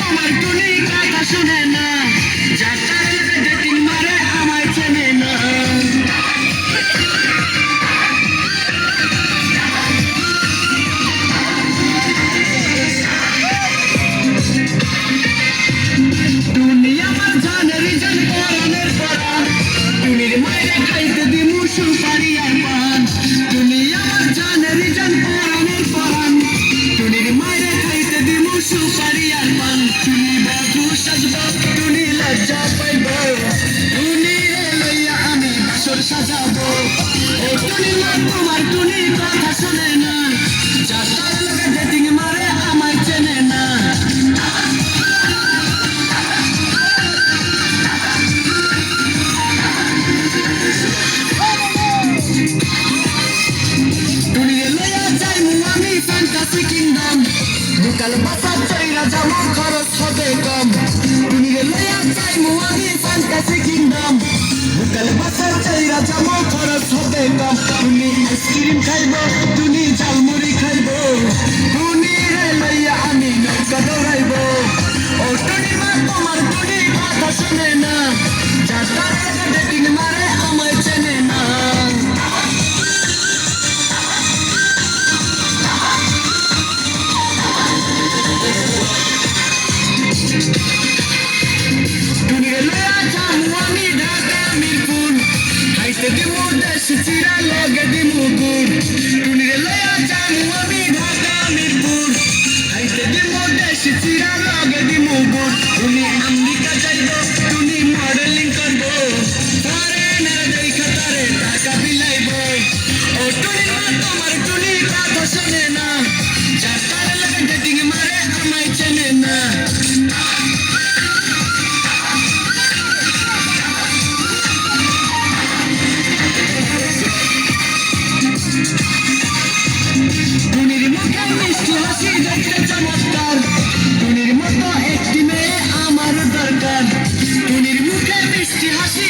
তোমার টুনি কথা শুনে না, যার কারণে ডেটিং মারে আমায় চেনে না। টুনি আমার জানের জান পরানের পরান, টুনির মায়ের খাইতে দিমু সুপারি আর পান। টুনি আমার জানের জান পরানের পরান, টুনির মায়ের খাইতে দিমু সুপারি আর পান। টুনি বধু সাজব, টুনি লজ্জা পাইব, টুনি লইয়া আমি বাসর সাজাবো। ও টুনি মা তোমার টুনি কথা শুনে না, যার তার লগে ডেটিং মারে আমায় চেনে না। টুনিরে লইয়া যাইমু আমি ফ্যান্টাসি কিংডম, বিকাল বাসার চাইরা যাবো খরচ হবে কম। টুনিরে লইয়া যাইমু আমি ফ্যান্টাসি কিংডম, বিকাল বাসার চাইরা যাবো খরচ হবে কম। টুনি আইসক্রিম খাইব, টুনি ঝালমুড়ি খাইব, টুনিরে লইয়া আমি নৌকা দৌড়াইব। ও টুনি মা তোমার টুনি কথা শুনে না, যার তার লগে ডেটিং মারে আমায় চেনে না। টুনিরে লইয়া যামু আমি ঢাকা মিরপুর, খাইতে দিমু দেশি চিরা লগে দিমু গুড়। টুনিরে লইয়া যামু আমি ঢাকা মিরপুর, খাইতে দিমু দেশি চিরা লগে দিমু গুড়। টুনি আমেরিকা যাইব, টুনি মডেলিং করব, ফরেনার দেখা তারে টাকা বিলাইব। ও টুনি মা তোমার টুনি কথা শোনে না, যার তার লগে ডেটিং মারে আমায় চেনে না। টুনির মুখে মিষ্টি হাসি দেখতে চমৎকার, টুনির মতো একটি মেয়ে আমার দরকার। টুনির মুখে মিষ্টি হাসি